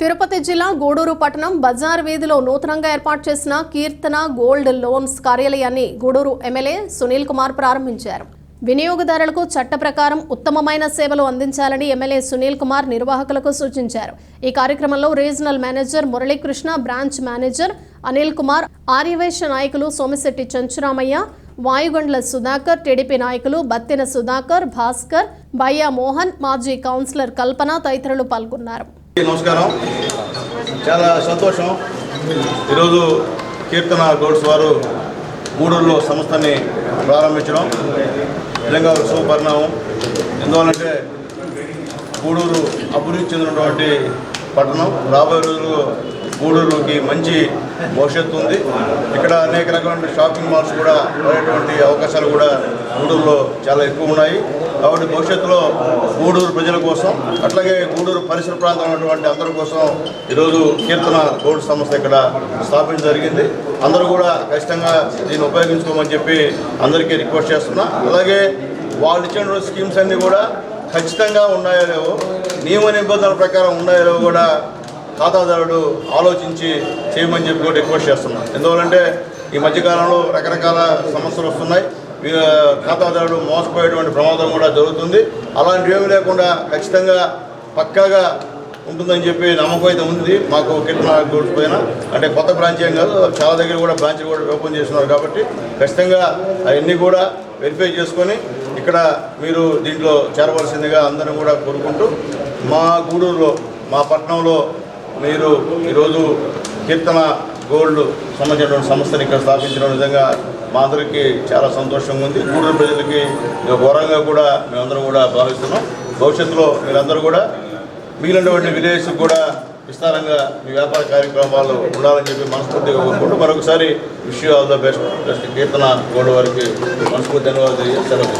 తిరుపతి జిల్లా గూడూరు పట్టణం బజార్ వీధిలో నూతనంగా ఏర్పాటు చేసిన కీర్తన గోల్డ్ లోన్స్ కార్యాలయాన్ని గూడూరు ఎమ్మెల్యే సునీల్ కుమార్ ప్రారంభించారు. వినియోగదారులకు చట్ట ప్రకారం ఉత్తమమైన సేవలు అందించాలని ఎమ్మెల్యే సునీల్ కుమార్ నిర్వాహకులకు సూచించారు. ఈ కార్యక్రమంలో regional manager Muralikrishna, branch manager Anil Kumar, ఆర్యవైశ్య నాయకులు సోమిశెట్టి చెంచురామయ్య, వాయుగండ్ల సుధాకర్, టీడీపీ నాయకులు బత్తిన సుధాకర్, భాస్కర్, బయ్యా మోహన్, మాజీ కౌన్సిలర్ కల్పన తదితరులు పాల్గొన్నారు. నమస్కారం. చాలా సంతోషం. ఈరోజు కీర్తన గోల్డ్స్ వారు గూడూరులో సంస్థని ప్రారంభించడం నిజంగా ఒక శుభపరిణామం. ఎందువల్లంటే గూడూరు అభివృద్ధి చెందినటువంటి పట్టణం. రాబోయే రోజుల్లో గూడూరుకి మంచి భవిష్యత్తు ఉంది. ఇక్కడ అనేక రకమైన షాపింగ్ మాల్స్ కూడా పడేటువంటి అవకాశాలు కూడా గూడూరులో చాలా ఎక్కువ ఉన్నాయి. కాబట్టి భవిష్యత్తులో గూడూరు ప్రజల కోసం, అట్లాగే గూడూరు పరిసర ప్రాంతంలో ఉన్నటువంటి అందరి కోసం ఈరోజు కీర్తన గోల్డ్ సంస్థ ఇక్కడ స్థాపించడం జరిగింది. అందరూ కూడా ఖచ్చితంగా దీన్ని ఉపయోగించుకోమని చెప్పి అందరికీ రిక్వెస్ట్ చేస్తున్నా. అలాగే వాళ్ళు ఇచ్చిన స్కీమ్స్ అన్నీ కూడా ఖచ్చితంగా ఉన్నాయో లేవో, నియమ నిబంధనల ప్రకారం ఉన్నాయో లేవో కూడా ఖాతాదారుడు ఆలోచించి చేయమని చెప్పి కూడా రిక్వెస్ట్ చేస్తున్నాం. ఎందువల్లంటే ఈ మధ్యకాలంలో రకరకాల సమస్యలు వస్తున్నాయి. ఖాతాదారుడు మోసపోయేటువంటి ప్రమాదం కూడా జరుగుతుంది. అలాంటివి ఏమీ లేకుండా ఖచ్చితంగా పక్కాగా ఉంటుందని చెప్పి నమ్మకం అయితే ఉంది మాకు కీర్తన గోల్డ్స్ పైన. అంటే కొత్త బ్రాంచ్ ఏం కాదు, చాలా దగ్గర కూడా బ్రాంచ్ కూడా ఓపెన్ చేస్తున్నారు. కాబట్టి ఖచ్చితంగా అవన్నీ కూడా వెరిఫై చేసుకొని ఇక్కడ మీరు దీంట్లో చేరవలసిందిగా అందరినీ కూడా కోరుకుంటూ, మా గూడూరులో, మా పట్టణంలో మీరు ఈరోజు కీర్తన గోల్డ్ సంబంధించినటువంటి సంస్థని ఇక్కడ స్థాపించడం నిజంగా మా అందరికీ చాలా సంతోషంగా ఉంది. గూడూరు ప్రజలకి గౌరవంగా కూడా మేమందరం కూడా భావిస్తున్నాం. భవిష్యత్తులో మీరందరూ కూడా మిగిలినటువంటి విలేజ్కి కూడా విస్తారంగా మీ వ్యాపార కార్యక్రమాలు ఉండాలని చెప్పి మనస్ఫూర్తిగా కోరుకుంటూ మరొకసారి wish you all the best. Keerthana gold వారికి మనస్ఫూర్తి ధన్యవాదాలు సెలవు.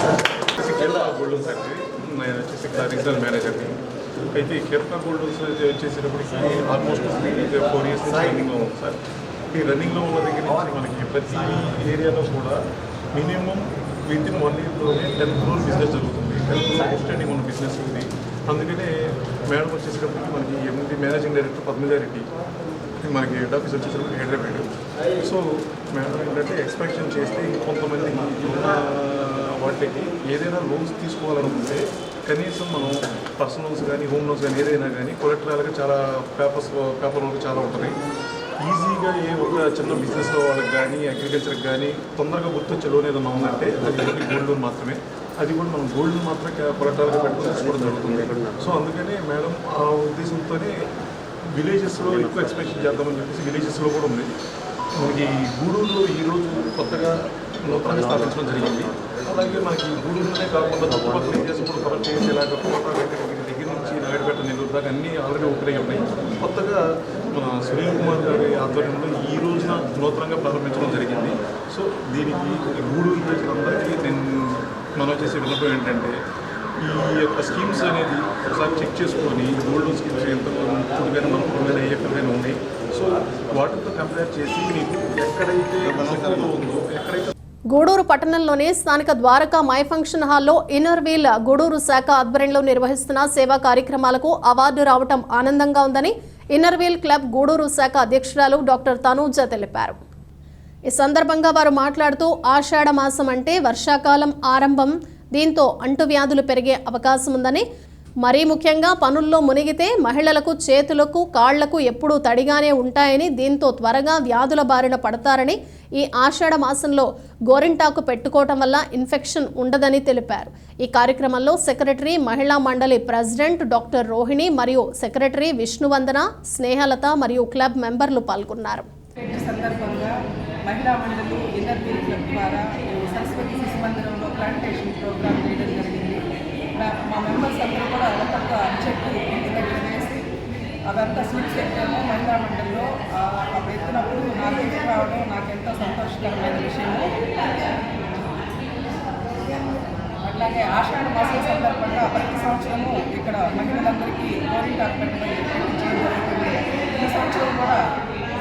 రీజనల్ మేనేజర్ అయితే కీర్తన గోల్డ్ వచ్చేసేటప్పటికి ఆల్మోస్ట్ 4 years రన్నింగ్లో ఉంది సార్. ఈ రన్నింగ్లో ఉన్న దగ్గర నుంచి మనకి ప్రతి ఏరియాలో కూడా మినిమం వితిన్ 1 yearలోనే 10 crore బిజినెస్ జరుగుతుంది. 10 crore అవుట్స్టాండింగ్ ఉన్న బిజినెస్ ఉంది. అందుకనే మేడం వచ్చేసేటప్పటికి మనకి ఎండి మేనేజింగ్ డైరెక్టర్ పద్మజారెడ్డి, మనకి హెడ్ ఆఫీస్ వచ్చేసరికి హైదరాబాద్. సో మేడం ఏంటంటే ఎక్స్పెక్షన్ చేస్తే కొంతమంది ఉన్న వాటికి ఏదైనా లోన్స్ తీసుకోవాలనుకుంటే కనీసం మనం పర్సనల్ లోన్స్ కానీ, హోమ్ లోన్స్ కానీ ఏదైనా కానీ కొలెక్టరల్గా చాలా పేపర్ వర్క్ చాలా ఉంటుంది. ఈజీగా ఒక చిన్న బిజినెస్ వాళ్ళకి కానీ, అగ్రికల్చర్కి కానీ తొందరగా గుర్తొచ్చే లోన్ ఏదైనా ఉందంటే అది గోల్డ్ లోన్ మాత్రమే. అది కూడా మనం గోల్డ్ మాత్రమే కొలెక్టరల్గా పెట్టుకుని తీసుకోవడం జరుగుతుంది. సో అందుకనే మేడం ఆ ఉద్దేశంతోనే విలేజెస్లో ఎక్కువ ఎక్స్పెక్షన్ చేద్దామని చెప్పేసి విలేజెస్లో కూడా ఉంది. మనకి గూడూరులో ఈరోజు కొత్తగా నూతనంగా స్థాపించడం జరిగింది. అలాగే మనకి గూడూరులోనే కాకుండా చుట్టుపక్కల ఏరియాస్ కూడా కవర్ చేసేలాగా దగ్గర నుంచి నాయుడుపేట, నెల్లూరు దాకా అన్నీ ఆల్రెడీ ఓపెన్ అయి ఉన్నాయి. కొత్తగా మన సునీల్ కుమార్ గారి ఆధ్వర్యంలో ఈ రోజున నూతనంగా ప్రారంభించడం జరిగింది. సో దీనికి గూడూరు ప్రజలందరికీ మనం చేసే విన్నపం ఏంటంటే ఈ యొక్క స్కీమ్స్ అనేది ఒకసారి చెక్ చేసుకొని గోల్డ్ లోన్ స్కీమ్స్ ఎంత కానీ మనం కొన్ని ఏఎఫ్ఎల్గానే ఉన్నాయి. సో వాటితో కంపేర్ చేసి మీకు ఎక్కడైతే ఉందో ఎక్కడైతే. గూడూరు పట్టణంలోని స్థానిక ద్వారకా మై ఫంక్షన్ హాల్లో ఇన్నర్ వీల్ గూడూరు శాఖ ఆధ్వర్యంలో నిర్వహిస్తున్న సేవా కార్యక్రమాలకు అవార్డు రావటం ఆనందంగా ఉందని ఇన్నర్ వీల్ క్లబ్ గూడూరు శాఖ అధ్యక్షురాలు డాక్టర్ తనూజ తెలిపారు. ఈ సందర్భంగా వారు మాట్లాడుతూ ఆషాఢ మాసం అంటే వర్షాకాలం ఆరంభం, దీంతో అంటువ్యాధులు పెరిగే అవకాశం ఉందని, మరీ ముఖ్యంగా పనుల్లో మునిగితే మహిళలకు చేతులకు కాళ్లకు ఎప్పుడూ తడిగానే ఉంటాయని, దీంతో త్వరగా వ్యాధుల బారిన పడతారని, ఈ ఆషాఢ మాసంలో గోరింటాకు పెట్టుకోవటం వల్ల ఇన్ఫెక్షన్ ఉండదని తెలిపారు. ఈ కార్యక్రమంలో సెక్రటరీ, మహిళా మండలి ప్రెసిడెంట్ డాక్టర్ రోహిణి మరియు సెక్రటరీ విష్ణువందన, స్నేహలత మరియు క్లబ్ మెంబర్లు పాల్గొన్నారు. మహిళా మండలి ఇన్నర్ వీల్ క్లబ్ ద్వారా సరస్వతి శిశు మందిరంలో ప్లాంటేషన్ ప్రోగ్రామ్ చేయడం జరిగింది. మా మెంబర్స్ అందరూ కూడా ఒక్కొక్క చెట్టు ఇంటి దగ్గర వేసి అదంతా స్లిప్స్ ఎత్తాము మహిళా మండలిలో. ఎత్తినప్పుడు నాకు ఇంటికి రావడం నాకు ఎంతో సంతోషకరమైన విషయము. అట్లాగే ఆషాఢ మాసం సందర్భంగా ప్రతి సంవత్సరము ఇక్కడ మహిళలందరికీ గోరింటాకు పెట్టడం జరుగుతుంది. ఈ సంవత్సరం కూడా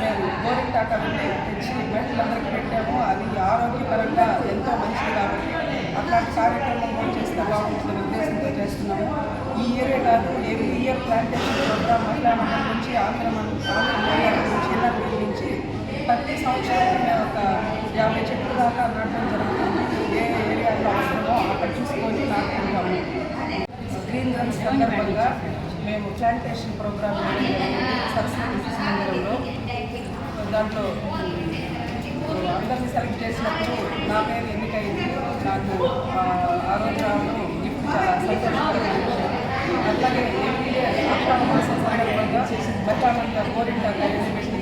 మేము గోరింటాకు తెచ్చి మహిళలందరికీ పెట్టాము. అది ఆరోగ్యపరంగా ఎంతో మంచిది కాబట్టి అట్లాంటి కార్యక్రమం కూడా చేస్తే బాగుంటుందని ఉద్దేశంతో చేస్తున్నాము. ఈ ఇయరే కాదు, ఎవ్రీ ఇయర్ ప్లాంటేషన్ ప్రోగ్రామ్ మహిళా మండలి నుంచి ఆంధ్ర నుంచి ప్రతి సంవత్సరం మేము ఒక 50 చెట్లు దాకా నాటడం జరుగుతుంది. ఏ ఏరియాలో అవసరమో అక్కడ చూసుకొని నాటుకుంటాము. గ్రీన్ రన్ సందర్భంగా మేము ప్లాంటేషన్ ప్రోగ్రామ్ సరస్వతి శిశు మందిరంలో దాంట్లో అందరినీ సెలెక్ట్ చేసినప్పుడు నా పేరు ఎన్నికైంది. నాకు ఆ రోజు రావడం గిఫ్ట్ చాలా సంతోషకరమైన విషయం. అట్లాగే ఆషాఢ మాసం సందర్భంగా బచ్చామంత గోరింటాకు ఎగ్జిబిషన్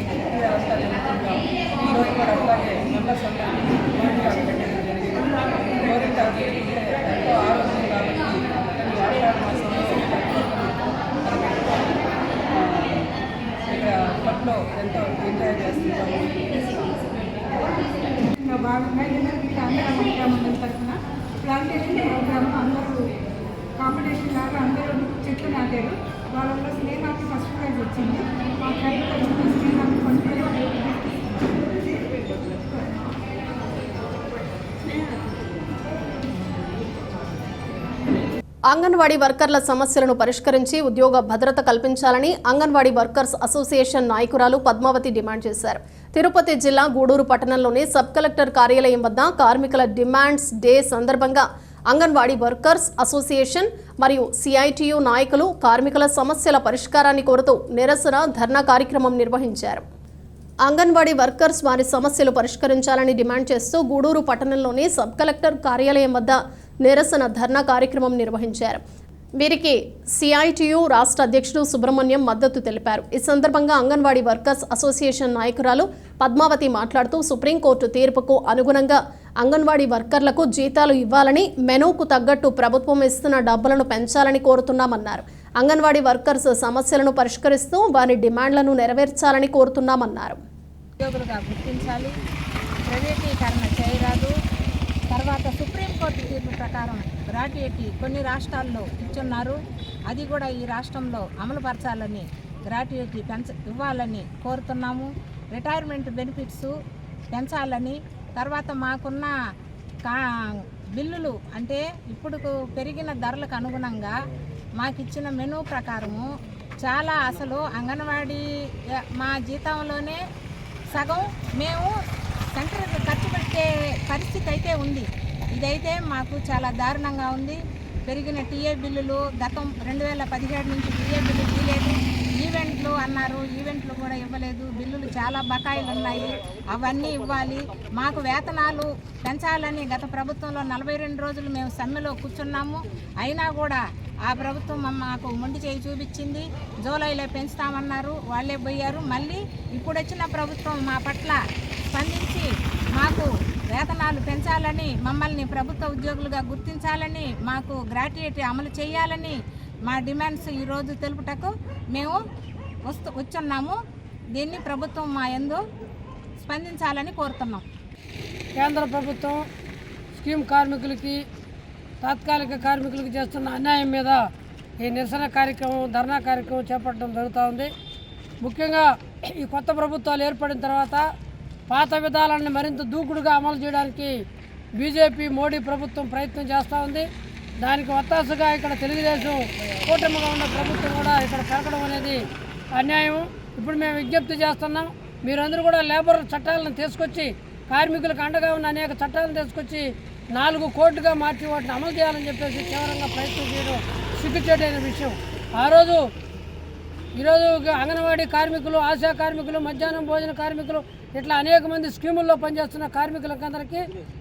అంతా జరుగుతుంటాం. ఈరోజు కూడా అట్లాగే మెంబర్స్ అందరికీ గోరింటాకు పెట్టడం జరిగింది. గోరింటాకు ఎంతో ఆరోగ్యం కాబట్టి ఈ ఆషాఢ మాసంలో ఇక్కడ పట్లో ఎంతో ఎంజాయ్ చేస్తుంటాము. భాగంగా ఎన్ఆర్వీల ఆంధ్ర మహిళా మండలి తరఫున ప్లాంటేషన్ ప్రోగ్రామ్ అందరూ కాంపిటీషన్ లాగా అందరూ చెట్లు నాటారు. వాళ్ళలో స్నేహాకి ఫస్ట్ ప్రైజ్ వచ్చింది. మా ట్రైబ్ తరఫున స్నేహాకి ఫస్ట్ ప్రైజ్. అంగన్వాడీ వర్కర్ల సమస్యలను పరిష్కరించి ఉద్యోగ భద్రత కల్పించాలని అంగన్వాడీ వర్కర్స్ అసోసియేషన్ నాయకురాలు పద్మావతి డిమాండ్ చేశారు. తిరుపతి జిల్లా గూడూరు పట్టణంలోని సబ్ కలెక్టర్ కార్యాలయం వద్ద కార్మికుల డిమాండ్స్ డే సందర్భంగా అంగన్వాడీ వర్కర్స్ అసోసియేషన్ మరియు సిఐటియు నాయకులు కార్మికుల సమస్యల పరిష్కారాన్ని కోరుతూ నిరసన ధర్నా కార్యక్రమం నిర్వహించారు. అంగన్వాడీ వర్కర్స్ వారి సమస్యలు పరిష్కరించాలని డిమాండ్ చేస్తూ గూడూరు పట్టణంలోని సబ్ కలెక్టర్ కార్యాలయం వద్ద నిరసన ధర్నా కార్యక్రమం నిర్వహించారు. వీరికి సిఐటియు రాష్ట్ర అధ్యక్షుడు సుబ్రహ్మణ్యం మద్దతు తెలిపారు. ఈ సందర్భంగా అంగన్వాడీ వర్కర్స్ అసోసియేషన్ నాయకురాలు పద్మావతి మాట్లాడుతూ సుప్రీంకోర్టు తీర్పుకు అనుగుణంగా అంగన్వాడీ వర్కర్లకు జీతాలు ఇవ్వాలని, మెనూకు తగ్గట్టు ప్రభుత్వం ఇస్తున్న డబ్బులను పెంచాలని కోరుతున్నామన్నారు. అంగన్వాడీ వర్కర్స్ సమస్యలను పరిష్కరిస్తూ వారి డిమాండ్లను నెరవేర్చాలని కోరుతున్నామన్నారు. ఉద్యోగులుగా గుర్తించాలి, ప్రైవేటీకరణ చేయరాదు. తర్వాత సుప్రీంకోర్టు తీర్పు ప్రకారం గ్రాట్యుటీ కొన్ని రాష్ట్రాల్లో ఇచ్చున్నారు. అది కూడా ఈ రాష్ట్రంలో అమలుపరచాలని, గ్రాట్యుటీ ఇవ్వాలని కోరుతున్నాము. రిటైర్మెంట్ బెనిఫిట్స్ పెంచాలని, తర్వాత మాకున్న బిల్లులు అంటే ఇప్పుడు పెరిగిన ధరలకు అనుగుణంగా మాకిచ్చిన మెనూ ప్రకారము చాలా అసలు అంగన్వాడీ మా జీతంలోనే సగం మేము సెంటర్ ఖర్చు పెట్టే పరిస్థితి అయితే ఉంది. ఇదైతే మాకు చాలా దారుణంగా ఉంది. పెరిగిన టీఏ బిల్లులు గతం 2017 నుంచి టీఏ బిల్లు ఇవ్వలేదు. ఈవెంట్లు అన్నారు, ఈవెంట్లు కూడా ఇవ్వలేదు. బిల్లులు చాలా బకాయిలు ఉన్నాయి, అవన్నీ ఇవ్వాలి. మాకు వేతనాలు పెంచాలని గత ప్రభుత్వంలో 42 రోజులు మేము సమ్మెలో కూర్చున్నాము. అయినా కూడా ఆ ప్రభుత్వం మాకు మొండి చేయి చూపించింది. జూలైలో పెంచుతామన్నారు, వాళ్ళే పోయారు. మళ్ళీ ఇప్పుడు వచ్చిన ప్రభుత్వం మా పట్ల స్పందించి మాకు వేతనాలు పెంచాలని, మమ్మల్ని ప్రభుత్వ ఉద్యోగులుగా గుర్తించాలని, మాకు గ్రాట్యుటీ అమలు చేయాలని మా డిమాండ్స్ ఈరోజు తెలుపుటకు మేము వచ్చున్నాము. దీన్ని ప్రభుత్వం మా యందు స్పందించాలని కోరుతున్నాం. కేంద్ర ప్రభుత్వం స్కీమ్ కార్మికులకి, తాత్కాలిక కార్మికులకు చేస్తున్న అన్యాయం మీద ఈ నిరసన కార్యక్రమం, ధర్నా కార్యక్రమం చేపట్టడం జరుగుతూ ఉంది. ముఖ్యంగా ఈ కొత్త ప్రభుత్వాలు ఏర్పడిన తర్వాత పాత విధానాన్ని మరింత దూకుడుగా అమలు చేయడానికి బీజేపీ మోడీ ప్రభుత్వం ప్రయత్నం చేస్తూ ఉంది. దానికి ఒత్తాసుగా ఇక్కడ తెలుగుదేశం కూటమిగా ఉన్న ప్రభుత్వం కూడా ఇక్కడ పెరగడం అనేది అన్యాయం. ఇప్పుడు మేము విజ్ఞప్తి చేస్తున్నాం, మీరందరూ కూడా లేబర్ చట్టాలను తీసుకొచ్చి, కార్మికులకు అండగా ఉన్న అనేక చట్టాలను తీసుకొచ్చి 4 కోట్లుగా మార్చి వాటిని అమలు చేయాలని చెప్పేసి తీవ్రంగా ప్రయత్నం చేయడం సిగ్గుచేటైన విషయం. ఈరోజు అంగన్వాడీ కార్మికులు, ఆశా కార్మికులు, మధ్యాహ్నం భోజన కార్మికులు, ఇట్లా అనేక మంది స్కీముల్లో పనిచేస్తున్న కార్మికులకందరికీ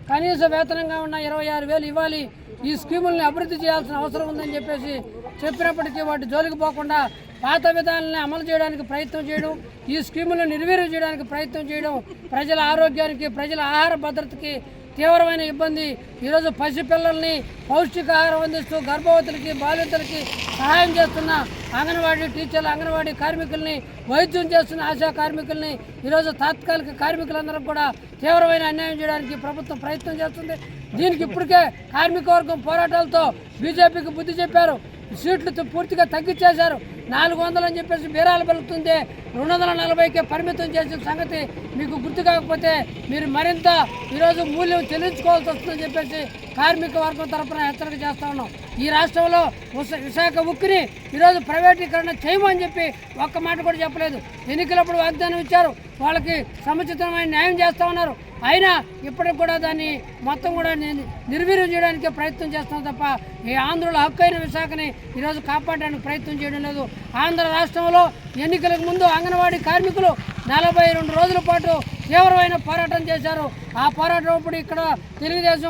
కనీస వేతనంగా ఉన్న 26,000 ఇవ్వాలి. ఈ స్కీముల్ని అభివృద్ధి చేయాల్సిన అవసరం ఉందని చెప్పేసి చెప్పినప్పటికీ వాటి జోలికి పోకుండా పాత విధానాన్ని అమలు చేయడానికి ప్రయత్నం చేయడం, ఈ స్కీములను నిర్వీర్యం చేయడానికి ప్రయత్నం చేయడం ప్రజల ఆరోగ్యానికి, ప్రజల ఆహార భద్రతకి తీవ్రమైన ఇబ్బంది. ఈరోజు పసిపిల్లల్ని పౌష్టికాహారం అందిస్తూ గర్భవతులకి, బాలింతలకి సహాయం చేస్తున్న అంగన్వాడీ టీచర్లు, అంగన్వాడీ కార్మికుల్ని, వైద్యం చేస్తున్న ఆశా కార్మికుల్ని, ఈరోజు తాత్కాలిక కార్మికులందరూ కూడా తీవ్రమైన అన్యాయం చేయడానికి ప్రభుత్వం ప్రయత్నం చేస్తుంది. దీనికి ఇప్పటికే కార్మిక వర్గం పోరాటాలతో బీజేపీకి బుద్ధి చెప్పారు. సీట్లు పూర్తిగా తగ్గించేశారు. 400 అని చెప్పేసి బేరాలు పలుకుతుంది. 240కే పరిమితం చేసిన సంగతి మీకు గుర్తు కాకపోతే మీరు మరింత ఈరోజు మూల్యం చెల్లించుకోవాల్సి వస్తుందని చెప్పేసి కార్మిక వర్గం తరఫున హెచ్చరిక చేస్తా ఉన్నాం. ఈ రాష్ట్రంలో విశాఖ ఉక్కిని ఈరోజు ప్రైవేటీకరణ చేయమని చెప్పి ఒక్క మాట కూడా చెప్పలేదు. ఎన్నికలప్పుడు వాగ్దానం ఇచ్చారు, వాళ్ళకి సముచితమైన న్యాయం చేస్తూ ఉన్నారు. అయినా ఇప్పటికి కూడా దాన్ని మొత్తం కూడా నిర్వీర్యం చేయడానికి ప్రయత్నం చేస్తాం తప్ప ఈ ఆంధ్రుల హక్కు అయిన విశాఖని ఈరోజు కాపాడడానికి ప్రయత్నం చేయడం లేదు. ఆంధ్ర రాష్ట్రంలో ఎన్నికలకు ముందు అంగన్వాడీ కార్మికులు 42 రోజుల పాటు తీవ్రమైన పోరాటం చేశారు. ఆ పోరాటం ఇప్పుడు ఇక్కడ తెలుగుదేశం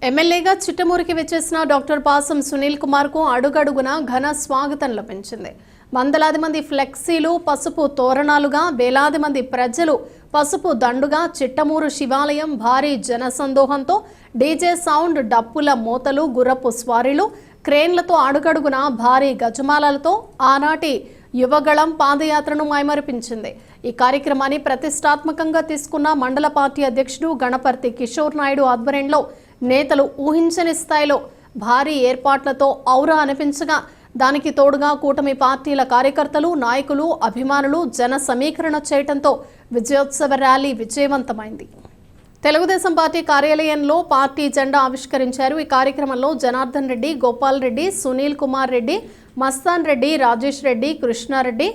ఎమ్మెల్యేగా చిట్టమూరికి వచ్చేసిన డాక్టర్ పాసం సునీల్ కుమార్కు అడుగడుగున ఘన స్వాగతం లభించింది. వందలాది మంది ఫ్లెక్సీలు పసుపు తోరణాలుగా, వేలాది మంది ప్రజలు పసుపు దండుగా చిట్టమూరు శివాలయం భారీ జనసందోహంతో డీజే సౌండ్, డప్పుల మోతలు, గుర్రపు స్వారీలు, క్రేన్లతో అడుగడుగున భారీ గజమాలలతో ఆనాటి యువగళం పాదయాత్రను మైమరిపించింది. ఈ కార్యక్రమాన్ని ప్రతిష్టాత్మకంగా తీసుకున్న మండల పార్టీ అధ్యక్షుడు గణపర్తి కిషోర్ నాయుడు ఆధ్వర్యంలో నేతలు ఊహించని స్థాయిలో భారీ ఏర్పాట్లతో ఔరా అనిపించగా, దానికి తోడుగా కూటమి పార్టీల కార్యకర్తలు, నాయకులు, అభిమానులు జన సమీకరణ చేయడంతో విజయోత్సవ ర్యాలీ విజయవంతమైంది. తెలుగుదేశం పార్టీ కార్యాలయంలో పార్టీ జెండా ఆవిష్కరించారు. ఈ కార్యక్రమంలో జనార్దన్ రెడ్డి, గోపాల్ రెడ్డి, సునీల్ కుమార్ రెడ్డి, మస్తాన్ రెడ్డి, రాజేష్ రెడ్డి, కృష్ణారెడ్డి,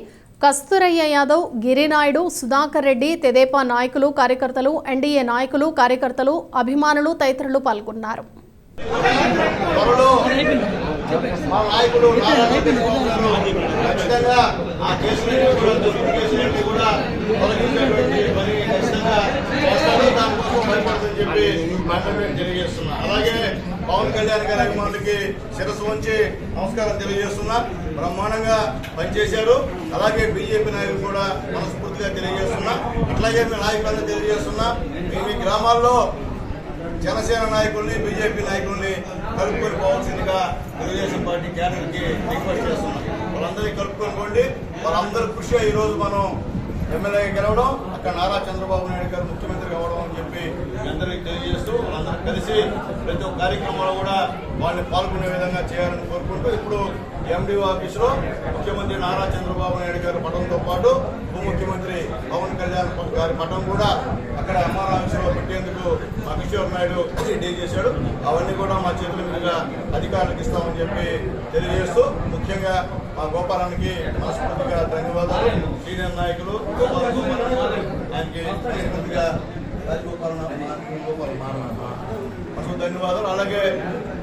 కస్తూరయ్య యాదవ్, గిరినాయుడు, సుధాకర్ రెడ్డి, తెదేపా నాయకులు, కార్యకర్తలు, ఎన్డీఏ నాయకులు, కార్యకర్తలు, అభిమానులు తదితరులు పాల్గొన్నారు. మా నాయకుడు నారా చంద్రబాబు గారు ఖచ్చితంగా ఆ కేసులన్నీ కూడా తొలగించేటువంటి మరి ఖచ్చితంగా దానికోసం భయపడుతుందని చెప్పి మేము తెలియజేస్తున్నా. అలాగే పవన్ కళ్యాణ్ గారి అభిమానులకి శిరస్సు వంచి నమస్కారం తెలియజేస్తున్నా. బ్రహ్మాండంగా పనిచేశారు. అలాగే బీజేపీ నాయకులు కూడా మనస్ఫూర్తిగా తెలియజేస్తున్నా. అట్లాగే మీ నాయకులను తెలియజేస్తున్నా. మీ గ్రామాల్లో జనసేన నాయకుల్ని, బీజేపీ నాయకుల్ని కలుపుకొని పోవాల్సిందిగా తెలుగుదేశం పార్టీ క్యాడర్కి రిక్వెస్ట్ చేస్తున్నాం. వాళ్ళందరినీ కలుపుకొని పోండి. వాళ్ళందరూ కృషి ఈరోజు మనం ఎమ్మెల్యే గెలవడం, అక్కడ నారా చంద్రబాబు నాయుడు గారు ముఖ్యమంత్రి కావడం అని చెప్పి అందరికీ తెలియజేస్తూ వాళ్ళందరూ కలిసి ప్రతి ఒక్క కార్యక్రమంలో కూడా వాళ్ళని పాల్గొనే విధంగా చేయాలని కోరుకుంటూ ఇప్పుడు ఎండిఓ ఆఫీసులో ముఖ్యమంత్రి నారా చంద్రబాబు నాయుడు గారి పటంతో పాటు ఉప ముఖ్యమంత్రి పవన్ కళ్యాణ్ గారి పటం కూడా అక్కడ ఎంఆర్ ఆఫీసులో పెట్టేందుకు మా కిషోర్ నాయుడు డీల్ చేశాడు. అవన్నీ కూడా మా చేతుల మీదుగా అధికారులకు ఇస్తామని చెప్పి తెలియజేస్తూ ముఖ్యంగా మా గోపాలానికి మనస్ఫూర్తిగా ధన్యవాదాలు. సీనియర్ నాయకులు ఆయనకి మనస్ఫూర్తిగా ధన్యవాదాలు. అలాగే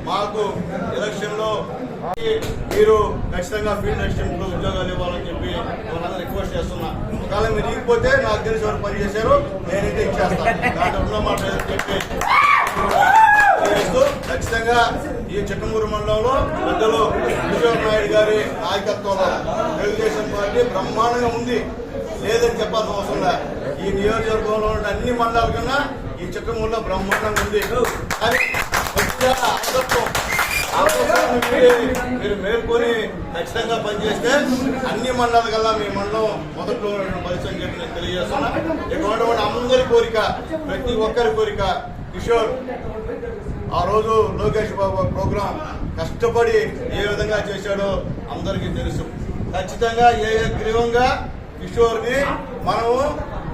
మాకు ఎలక్షన్లో మీరు ఖచ్చితంగా ఫీల్డ్ అసిస్టెంట్లు ఉద్యోగాలు ఇవ్వాలని చెప్పి వాళ్ళందరూ రిక్వెస్ట్ చేస్తున్నా. ఒకవేళ మీరు ఇకపోతే నాకు తెలిసి వాళ్ళు పని చేశారు, నేనైతే ఇచ్చేస్తాను. దాంట్లో ఉన్న మాట చెప్పి చేస్తూ ఖచ్చితంగా ఈ చిట్టమూరు మండలంలో పెద్దలు కిషోర్ నాయుడు గారి నాయకత్వంలో తెలుగుదేశం పార్టీ బ్రహ్మాండంగా ఉంది. లేదని చెప్పాల్సిన అవసరం లేదు. ఈ నియోజకవర్గంలో ఉన్న అన్ని మండలాల కన్నా ఈ చిట్టమూరులో బ్రహ్మాండంగా ఉంది. అది మీరు మేల్కొని ఖచ్చితంగా పనిచేస్తే అన్ని మండలాల కల్లా మీ మండలం మొదట్లో పరిచయం చెప్పి నేను తెలియజేస్తున్నా. ఇక్కడ అందరి కోరిక, ప్రతి ఒక్కరి కోరిక కిషోర్ ఆ రోజు లోకేష్ బాబు ప్రోగ్రాం కష్టపడి ఏ విధంగా చేశాడో అందరికీ తెలుసు. ఖచ్చితంగా ఏకగ్రీవంగా కిషోర్ని మనము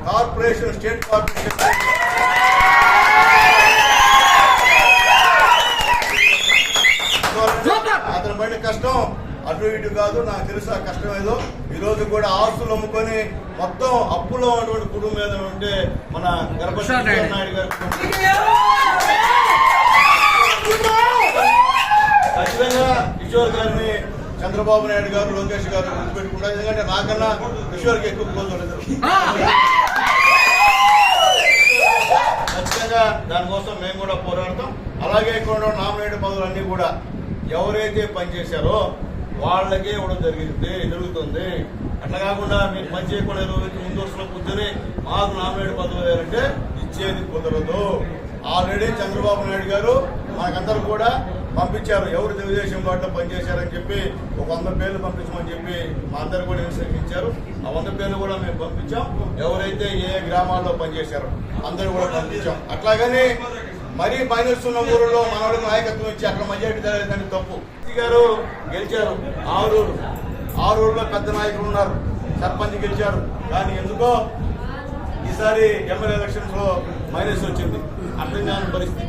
కార్పొరేషన్, స్టేట్ కార్పొరేషన్ అతని పడిన కష్టం అటు ఇటు కాదు, నాకు తెలుసు ఆ కష్టం ఏదో. ఈ రోజు కూడా ఆస్తులు అమ్ముకొని మొత్తం అప్పులో ఉన్నటువంటి కుటుంబం ఏదైనా ఉంటే మన గణపతి నాయుడు గారి ఖచ్చితంగా కిషోర్ గారిని చంద్రబాబు నాయుడు గారు, లోకేష్ గారు గుర్తుపెట్టుకుంటారు. ఎందుకంటే నాకన్నా కిషోర్కి ఎక్కువ క్లోజ్ ఉండదు. ఖచ్చితంగా దానికోసం మేము కూడా పోరాడతాం. అలాగే ఇక్కడ నామినేటెడ్ పదవులన్నీ కూడా ఎవరైతే పనిచేశారో వాళ్ళకే ఇవ్వడం జరుగుతుంది. అట్లా కాకుండా మీరు పని చేయకుండా ముందు వరుసలో కూర్చొని మాకు నామినేటెడ్ పదవులు అంటే ఇచ్చేది కుదరదు. ఆల్రెడీ చంద్రబాబు నాయుడు గారు మనకందరూ కూడా పంపించారు, ఎవరు తెలుగుదేశం పార్టీలో పనిచేశారని చెప్పి ఒక 100 పేర్లు పంపించమని చెప్పి మా అందరు కూడా ఇచ్చారు. ఆ 100 పేర్లు కూడా మేము పంపించాం. ఎవరైతే ఏ గ్రామాల్లో పనిచేశారో అందరూ కూడా పంపించాం. అట్లాగని మరీ మైనస్ ఉన్న ఊరిలో మనవాళ్ళకి నాయకత్వం ఇచ్చి అక్కడ మెజారిటీ జరగదని తప్పు. గారు గెలిచారు ఆరూరు, ఆరూరులో పెద్ద నాయకులు ఉన్నారు, సర్పంచ్ గెలిచారు. కానీ ఎందుకో ఈసారి ఎమ్మెల్యే ఎలక్షన్స్లో మైనస్ వచ్చింది. అర్థం కాని పరిస్థితి.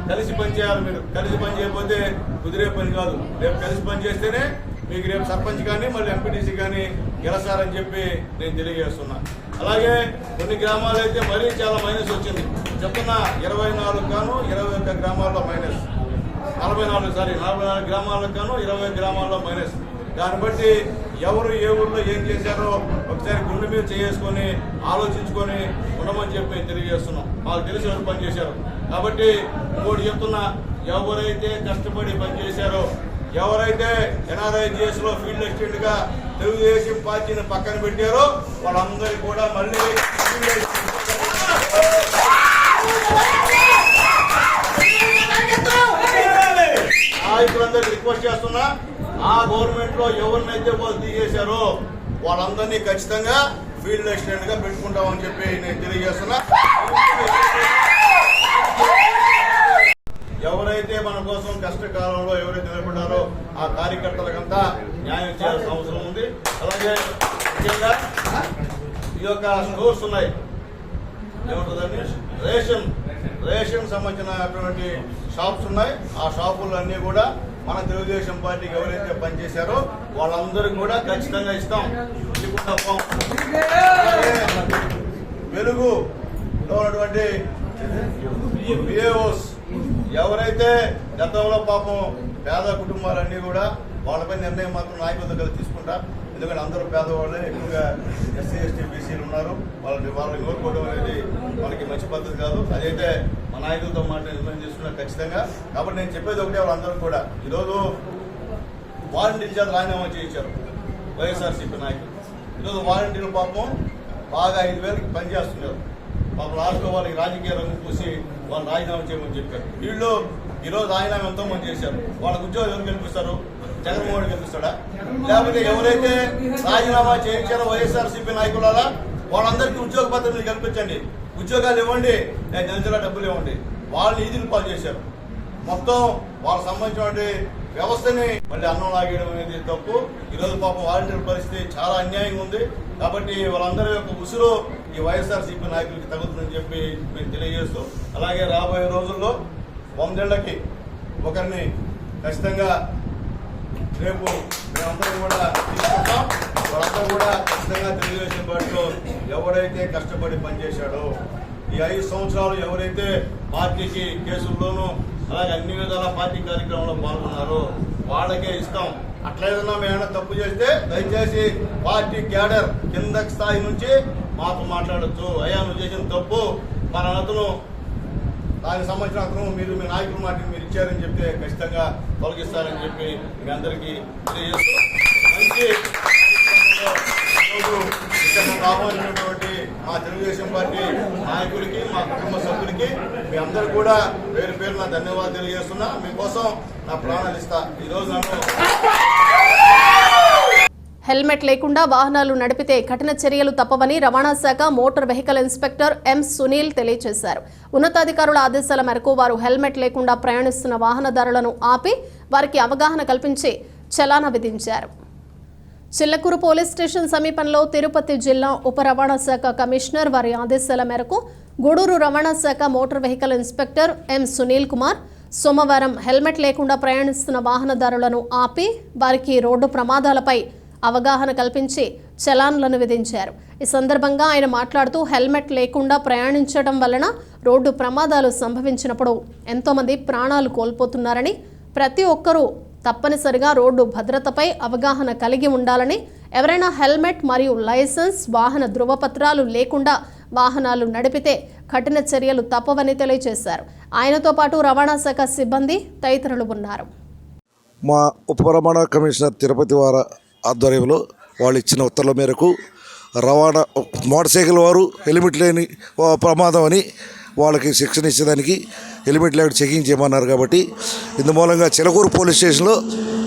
కలిసి పనిచేయాలి. మీరు కలిసి పని చేయకపోతే కుదిరే పని కాదు. రేపు కలిసి పని చేస్తేనే మీకు రేపు సర్పంచ్ కానీ మళ్ళీ ఎంపీటీసీ కానీ గెలుస్తారని చెప్పి నేను తెలియజేస్తున్నా. అలాగే కొన్ని గ్రామాలు అయితే మరీ చాలా మైనస్ వచ్చింది. చెప్తున్నా 24 గాను 21 గ్రామాల్లో మైనస్, 44 గ్రామాలకు గాను 20 గ్రామాల్లో మైనస్. దాన్ని బట్టి ఎవరు ఏ ఊళ్ళో ఏం చేశారో ఒకసారి గుండె మీద చేసుకొని ఆలోచించుకొని ఉండమని చెప్పి తెలియజేస్తున్నాం. మాకు తెలిసి ఎవరు పనిచేశారు కాబట్టి ఇంకోటి చెప్తున్నా, ఎవరైతే కష్టపడి పనిచేశారో, ఎవరైతే NRIGS లో ఫీల్డ్ అసిస్టెంట్గా తెలుగుదేశం పార్టీని పక్కన పెట్టారో వాళ్ళందరికీ కూడా మళ్ళీ నాయకులందరికీ రిక్వెస్ట్ చేస్తున్నా, ఆ గవర్నమెంట్ లో ఎవరినైతే వాళ్ళు తీసేశారో వాళ్ళందరినీ ఖచ్చితంగా ఫీల్డ్ అసిస్టెంట్ గా పెట్టుకుంటామని చెప్పి నేను తెలియజేస్తున్నా. ఎవరైతే మన కోసం కష్టకాలంలో ఎవరైతే నిలబడ్డారో ఆ కార్యకర్తలకంతా న్యాయం చేయాల్సిన అవసరం ఉంది. అలాగే ముఖ్యంగా ఈ యొక్క స్టోర్స్ ఉన్నాయి, ఏముంటుందండి, రేషన్ సంబంధించినటువంటి షాప్స్ ఉన్నాయి. ఆ షాపులు అన్నీ కూడా మన తెలుగుదేశం పార్టీకి ఎవరైతే పనిచేశారో వాళ్ళందరికీ కూడా ఖచ్చితంగా ఇస్తాం. వెలుగులో ఉన్నటువంటి VAOs ఎవరైతే గతంలో పాపం పేద కుటుంబాలన్నీ కూడా వాళ్ళపై నిర్ణయం మాత్రం నాయకులతో కలిసి తీసుకుంటా. ఎందుకంటే అందరూ పేదవాళ్ళే, ఎక్కువగా SC ST BCలు ఉన్నారు. వాళ్ళని కోరుకోవడం అనేది మనకి మంచి పద్ధతి కాదు. అదైతే మా నాయకులతో నిర్ణయం తీసుకున్నా ఖచ్చితంగా. కాబట్టి నేను చెప్పేది ఒకటే, వాళ్ళందరూ కూడా ఈరోజు వాలంటీర్ చేత రాజీనామా చేయించారు వైఎస్ఆర్సీపీ నాయకులు. ఈరోజు వాలంటీర్లు పాపం బాగా 5,000కి పనిచేస్తున్నారు. పాపం లాస్ట్లో వాళ్ళకి రాజకీయ రంగు పూసి వాళ్ళు రాజీనామా చేయమని చెప్పారు. వీళ్ళు ఈరోజు రాజీనామా ఎంతో మంది చేశారు. వాళ్ళకి ఉద్యోగం ఎవరు కల్పిస్తారు? జగన్మోహన్ కల్పిస్తాడా? లేకపోతే ఎవరైతే రాజీనామా చేయించారో వైఎస్ఆర్సీపీ నాయకులారా వాళ్ళందరికీ ఉద్యోగ భద్రతలు కల్పించండి, ఉద్యోగాలు ఇవ్వండి, నెలల డబ్బులు ఇవ్వండి. వాళ్ళు ఈదులు పాలు చేశారు. మొత్తం వాళ్ళకి సంబంధించిన వ్యవస్థని మళ్ళీ అన్నం లాగేయడం అనేది తప్పు. ఈరోజు పాపం వాలంటీర్ పరిస్థితి చాలా అన్యాయంగా ఉంది. కాబట్టి వాళ్ళందరి యొక్క ఉసురు ఈ వైఎస్ఆర్సీపీ నాయకులకి తగ్గుతుందని చెప్పి మేము తెలియజేస్తూ, అలాగే రాబోయే రోజుల్లో 100 ఏళ్లకి ఒకరిని ఖచ్చితంగా రేపు మేమందరం కూడా తీసుకుంటాం. వాళ్ళందరూ కూడా ఖచ్చితంగా తెలుగుదేశం పార్టీలో ఎవరైతే కష్టపడి పనిచేశాడో, ఈ 5 సంవత్సరాలు ఎవరైతే పార్టీకి కేసుల్లోనూ అలాగే అన్ని విధాల పార్టీ కార్యక్రమంలో పాల్గొన్నారో వాళ్ళకే ఇస్తాం. అట్లా ఏదన్నా మేమైనా తప్పు చేస్తే దయచేసి పార్టీ క్యాడర్ కింద స్థాయి నుంచి మాతో మాట్లాడచ్చు. అయ్యా నువ్వు చేసిన తప్పు, మన అతను దానికి సంబంధించిన అతను మీరు మీ నాయకుల మాటకి మీరు ఇచ్చారని చెప్తే ఖచ్చితంగా తొలగిస్తారని చెప్పి మీ అందరికీ తెలియజేస్తూ, మంచి ఇక్కడ రాబోతున్నటువంటి మా తెలుగుదేశం పార్టీ నాయకులకి, మా కుటుంబ సభ్యులకి మీ అందరూ కూడా పేరు పేరు నా ధన్యవాదాలు తెలియజేస్తున్నా. మీకోసం నా ప్రాణాలు ఇస్తా. ఈరోజు నన్ను హెల్మెట్ లేకుండా వాహనాలు నడిపితే కఠిన చర్యలు తప్పవని రవాణా శాఖ motor vehicle inspector M Sunil తెలియజేశారు. ఉన్నతాధికారుల ఆదేశాల మేరకు వారు హెల్మెట్ లేకుండా ప్రయాణిస్తున్న వాహనదారులను ఆపి వారికి అవగాహన కల్పించి చలానా విధించారు. చిల్లకూరు పోలీస్ స్టేషన్ సమీపంలో తిరుపతి జిల్లా ఉప రవాణా శాఖ కమిషనర్ వారి ఆదేశాల మేరకు గూడూరు రవాణా శాఖ motor vehicle inspector M Sunil Kumar సోమవారం హెల్మెట్ లేకుండా ప్రయాణిస్తున్న వాహనదారులను ఆపి వారికి రోడ్డు ప్రమాదాలపై అవగాహన కల్పించి చలాన్లను విధించారు. ఈ సందర్భంగా ఆయన మాట్లాడుతూ హెల్మెట్ లేకుండా ప్రయాణించడం వలన రోడ్డు ప్రమాదాలు సంభవించినప్పుడు ఎంతోమంది ప్రాణాలు కోల్పోతున్నారని, ప్రతి ఒక్కరూ తప్పనిసరిగా రోడ్డు భద్రతపై అవగాహన కలిగి ఉండాలని, ఎవరైనా హెల్మెట్ మరియు లైసెన్స్ వాహన ధృవపత్రాలు లేకుండా వాహనాలు నడిపితే కఠిన చర్యలు తప్పవని తెలియజేశారు. ఆయనతో పాటు రవాణా శాఖ సిబ్బంది తదితరులు ఉన్నారు. మా ఉప రవాణా కమిషనర్ తిరుపతి వారి ఆధ్వర్యంలో వాళ్ళు ఇచ్చిన ఉత్తర్వుల మేరకు రవాణా మోటార్ సైకిల్ వారు హెల్మెట్ లేని ప్రమాదం అని వాళ్ళకి శిక్షణ ఇచ్చేదానికి హెల్మెట్ లేకుండా చెకింగ్ చేయమన్నారు. కాబట్టి ఇందు మూలంగా చిలకూరు పోలీస్ స్టేషన్లో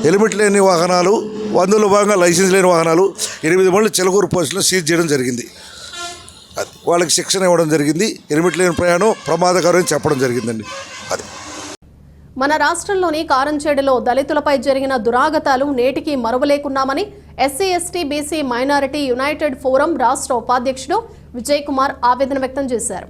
హెల్మెట్ లేని వాహనాలు, అందులో భాగంగా లైసెన్స్ లేని వాహనాలు 8 మంది చిలకూరు పోలీసులో సీజ్ చేయడం జరిగింది. వాళ్ళకి శిక్షణ ఇవ్వడం జరిగింది. హెల్మెట్ లేని ప్రయాణం ప్రమాదకరం చెప్పడం జరిగిందండి. అది మన రాష్ట్రంలోని కారంచేడులో దళితులపై జరిగిన దురాగతాలు నేటికి మరువలేకున్నామని SC ST BC minority united forum రాష్ట్ర ఉపాధ్యక్షుడు విజయ్ కుమార్ ఆవేదన వ్యక్తం చేశారు.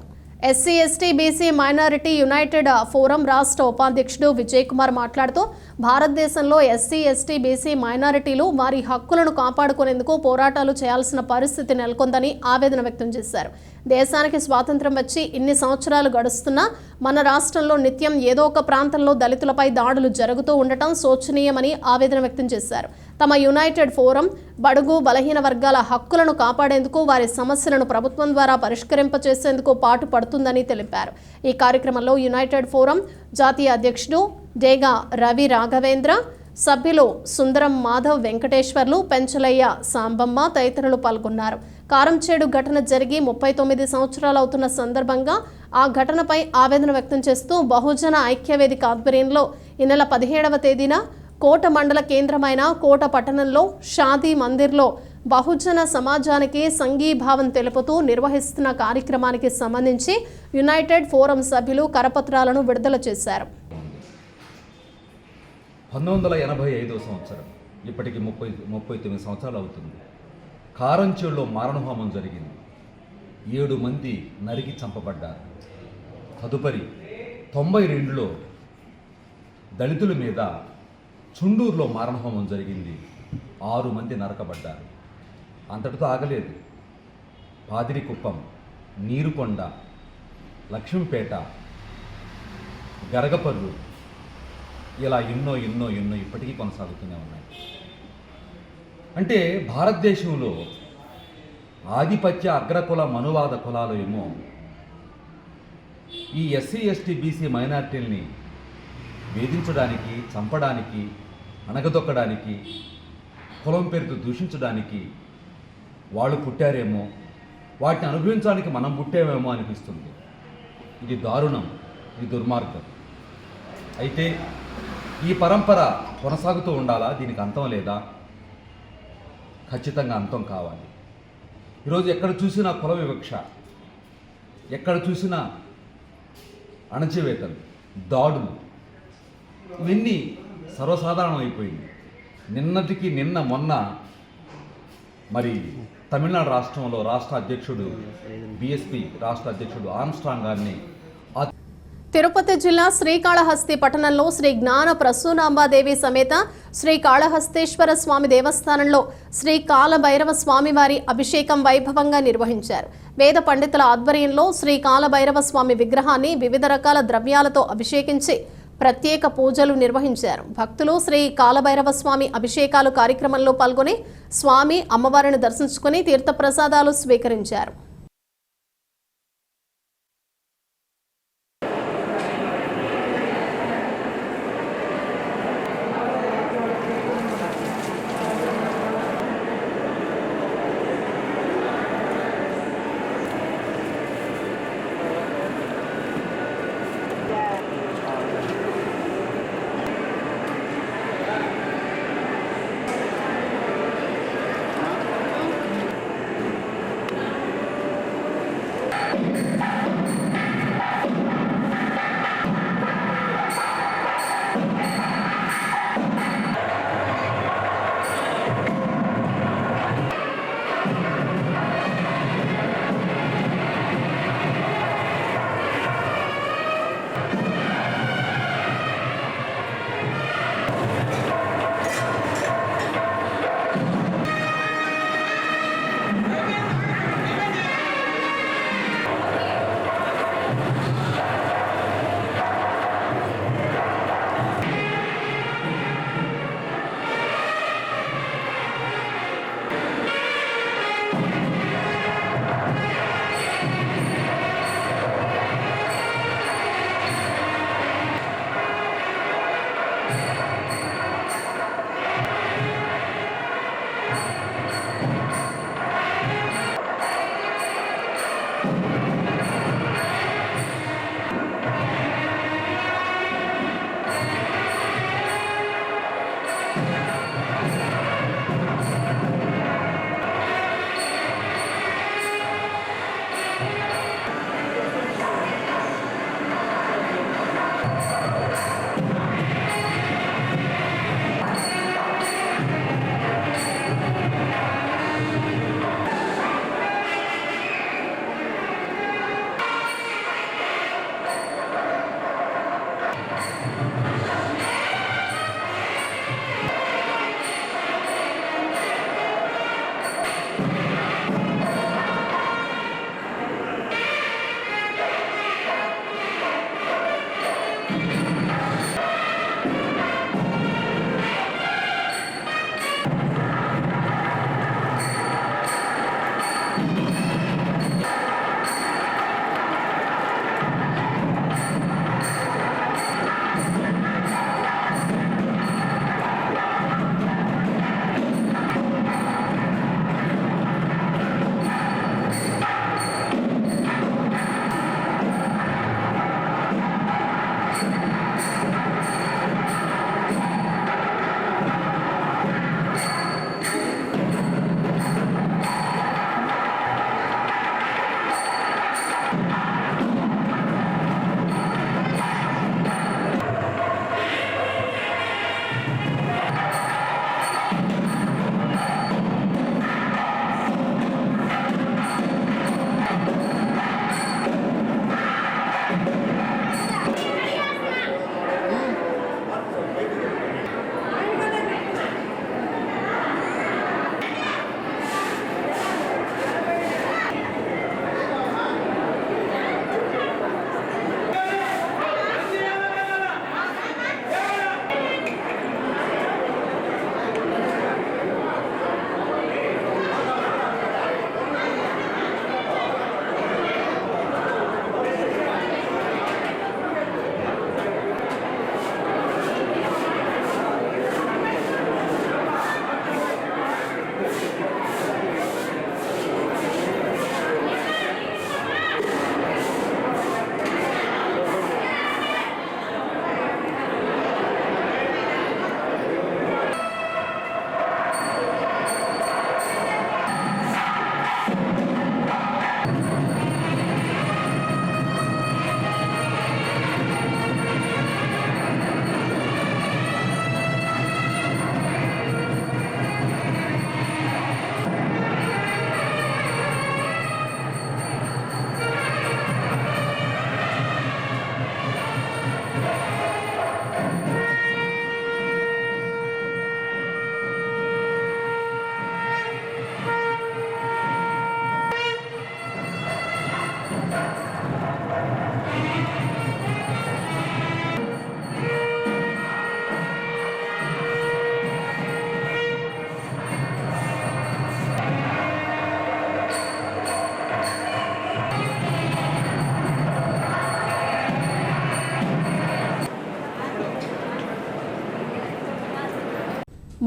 SC ST BC minority united forum రాష్ట్ర ఉపాధ్యక్షుడు విజయ్ కుమార్ మాట్లాడుతూ భారతదేశంలో ఎస్సీ ఎస్టీ బీసీ మైనారిటీలు వారి హక్కులను కాపాడుకునేందుకు పోరాటాలు చేయాల్సిన పరిస్థితి నెలకొందని ఆవేదన వ్యక్తం చేశారు. దేశానికి స్వాతంత్ర్యం వచ్చి ఇన్ని సంవత్సరాలు గడుస్తున్నా మన రాష్ట్రంలో నిత్యం ఏదో ఒక ప్రాంతంలో దళితులపై దాడులు జరుగుతూ ఉండటం శోచనీయమని ఆవేదన వ్యక్తం చేశారు. తమ యునైటెడ్ ఫోరం బడుగు బలహీన వర్గాల హక్కులను కాపాడేందుకు వారి సమస్యలను ప్రభుత్వం ద్వారా పరిష్కరింపచేసేందుకు పాటుపడుతుందని తెలిపారు. ఈ కార్యక్రమంలో యునైటెడ్ ఫోరం జాతీయ అధ్యక్షుడు డేగా రవి రాఘవేంద్ర, సభ్యులు సుందరం మాధవ్ వెంకటేశ్వర్లు, పెంచలయ్య సాంబమ్మ తదితరులు పాల్గొన్నారు. కారంచేడు ఘటన జరిగి 39 సంవత్సరాలు అవుతున్న సందర్భంగా ఆ ఘటనపై ఆవేదన వ్యక్తం చేస్తూ బహుజన ఐక్యవేదిక ఆధ్వర్యంలో ఈ నెల 17వ తేదీన కోట మండల కేంద్రమైన కోట పట్టణంలో షాదీ మందిర్లో బహుజన సమాజానికి సంఘీభావం తెలుపుతూ నిర్వహిస్తున్న కార్యక్రమానికి సంబంధించి యునైటెడ్ ఫోరం సభ్యులు కరపత్రాలను విడుదల చేశారు. 1985 సంవత్సరం, ఇప్పటికి 39 సంవత్సరాలు అవుతుంది. కారంచేడులో మారణహోమం జరిగింది. 7 మంది నరికి చంపబడ్డారు. తదుపరి 92లో దళితుల మీద చుండూరులో మారణహోమం జరిగింది. 6 మంది నరకబడ్డారు. అంతటితో ఆగలేదు. పాదిరికుప్పం, నీరుకొండ, లక్ష్మీపేట, గరగపర్రు, ఇలా ఎన్నో ఇప్పటికీ కొనసాగుతూనే ఉన్నాయి. అంటే భారతదేశంలో ఆధిపత్య అగ్రకుల మనువాద కులాలు ఏమో ఈ ఎస్సీ ఎస్టీ బీసీ మైనారిటీల్ని వేధించడానికి, చంపడానికి, అణగదొక్కడానికి, కులం పేరుతో దూషించడానికి వాళ్ళు పుట్టారేమో, వాటిని అనుభవించడానికి మనం పుట్టామేమో అనిపిస్తుంది. ఇది దారుణం, ఇది దుర్మార్గం. అయితే ఈ పరంపర కొనసాగుతూ ఉండాలా? దీనికి అంతం లేదా? ఖచ్చితంగా అంతం కావాలి. ఈరోజు ఎక్కడ చూసినా కుల వివక్ష, ఎక్కడ చూసినా అణచివేతలు, దాడులు, ఇవన్నీ సర్వసాధారణం అయిపోయింది. నిన్న మొన్న మరి తమిళనాడు రాష్ట్రంలో రాష్ట్ర అధ్యక్షుడు బీఎస్పీ రాష్ట్ర అధ్యక్షుడు ఆర్మ్స్ట్రాంగ్ గారిని తిరుపతి జిల్లా శ్రీకాళహస్తి పట్టణంలో శ్రీ జ్ఞాన ప్రసూనాంబాదేవి సమేత శ్రీ కాళహస్తేశ్వర స్వామి దేవస్థానంలో శ్రీ కాలభైరవ స్వామివారి అభిషేకం వైభవంగా నిర్వహించారు. వేద పండితుల ఆధ్వర్యంలో శ్రీ కాలభైరవ స్వామి విగ్రహాన్ని వివిధ రకాల ద్రవ్యాలతో అభిషేకించి ప్రత్యేక పూజలు నిర్వహించారు. భక్తులు శ్రీ కాలభైరవ స్వామి అభిషేకాలు కార్యక్రమంలో పాల్గొని స్వామి అమ్మవారిని దర్శించుకుని తీర్థప్రసాదాలు స్వీకరించారు.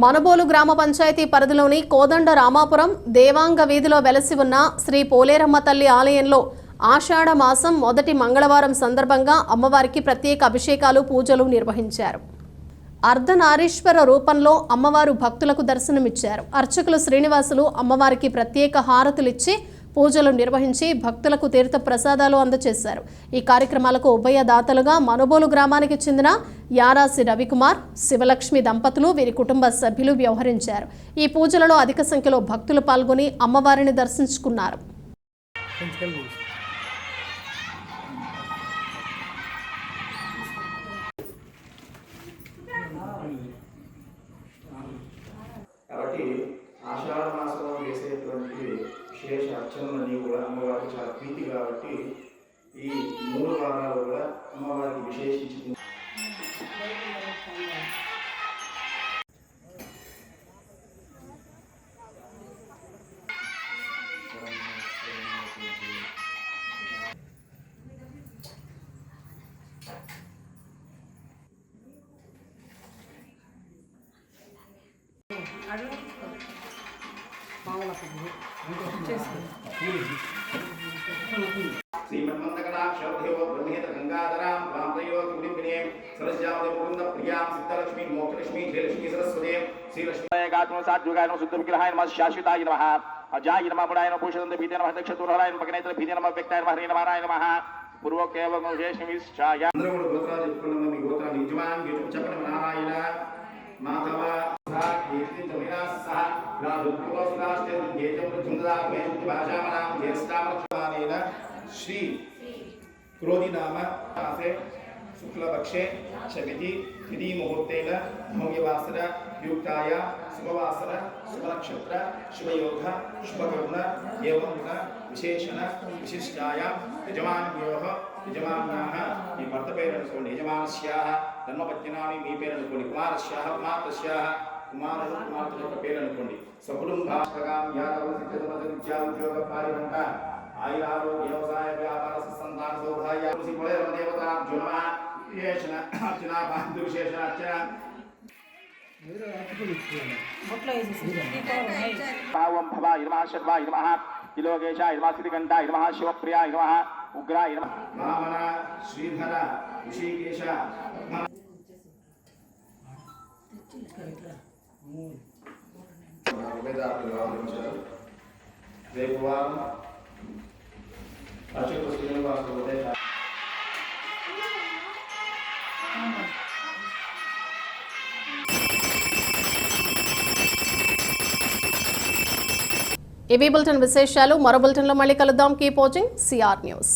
మనబోలు గ్రామ పంచాయతీ పరిధిలోని కోదండ రామాపురం దేవాంగ వీధిలో వెలసి ఉన్న శ్రీ పోలేరమ్మ తల్లి ఆలయంలో ఆషాఢ మాసం మొదటి మంగళవారం సందర్భంగా అమ్మవారికి ప్రత్యేక అభిషేకాలు పూజలు నిర్వహించారు. అర్ధనారీశ్వర రూపంలో అమ్మవారు భక్తులకు దర్శనమిచ్చారు. అర్చకులు శ్రీనివాసులు అమ్మవారికి ప్రత్యేక హారతులిచ్చి పూజలు నిర్వహించి భక్తులకు తీర్థ ప్రసాదాలు అందజేశారు. ఈ కార్యక్రమాలకు ఉభయదాతలుగా మనబోలు గ్రామానికి చెందిన యారాసి రవికుమార్, శివలక్ష్మి దంపతులు, వీరి కుటుంబ సభ్యులు వ్యవహరించారు. ఈ పూజలలో అధిక సంఖ్యలో భక్తులు పాల్గొని అమ్మవారిని దర్శించుకున్నారు. కాబట్టి ఆషాఢ మాసంలో చేసేటువంటి విశేష అర్చనలన్నీ కూడా అమ్మవారికి చాలా ప్రీతి కాబట్టి ఈ 3 వారాలు కూడా అమ్మవారికి విశేషించి శ్రీమన్మందకటాక్షరదేవ బ్రహ్మేత గంగాధరాం ప్రాంతయో గుడిపినే సరస్యావతి ముకుంద ప్రియాం సిద్ధలక్ష్మి మోక్షలక్ష్మి జయలక్ష్మి సరస్వతే శ్రీలక్ష్మి గాత్మ సాత్వికాయ శుద్ధ విగ్రహాయ నమః శాశ్వతాయ నమః అజాయ నమః పుడాయ నమః భూషదంత భీతే నమః దక్షతురహరాయ నమః పకనేత్ర భీతే నమః వ్యక్తాయ నమః హరే నమః నమః పూర్వకేవ విశేషమిశ్చాయ అందరూ కూడా గోత్రాలు చెప్పుకున్నాం. మీ గోత్రాలు యజమాన్ యూట్యూబ్ చెప్పండి. నారాయణ మాధవ కీర్తి జమినాస్ సహ రాజుద్యోగస్నాష్టే గేతం చుందదా మేజుతి భాషామనాం జ్యేష్ఠామక్షమానేన శ్రీ క్రోధి నామ మాసే శుక్లపక్షే చవితి తిథి ముహూర్తేన భవ్యవాసర యుక్తాయ శుభవాసర శుభనక్షత్ర శుభయోగ శుభకర్ణ ఏవం విశేషణ విశిష్టాయ యజమాన్యోః యజమాన్యాః ఈ భర్త పేరు అనుకోండి. యజమానస్యాః ధర్మపత్నినామి మీ పేరు అనుకోండి. కుమారస్యాః కుమార్తెస్యాః కుమారుడు కుమార్తె యొక్క పేరు అనుకోండి. సకుటుంబాష్టకాం యాదవ సిద్ధమ విద్యా ఉద్యోగ పారివంట ఆయురారోగ్య వ్యవసాయ వ్యాపార సంతాన సౌభాగ్య పోలేరమ్మ దేవతాభ్యో నమః విశేషణ అర్చన బాంధు విశేషణ అర్చన పావం భవాయ నమః శర్వాయ నమః కిలోగేశాయ నమః శ్రీకంఠాయ నమః శివప్రియాయ నమః ఉగ్రాయ నమః వామన శ్రీధర ఋషికేశ రేపు వారం అర్చకులు శ్రీనివాసులు ఉదయం ఇవి బులెటిన్ విశేషాలు. మరో బులెటిన్లో మళ్ళీ కలుద్దాం. Keep watching CR news.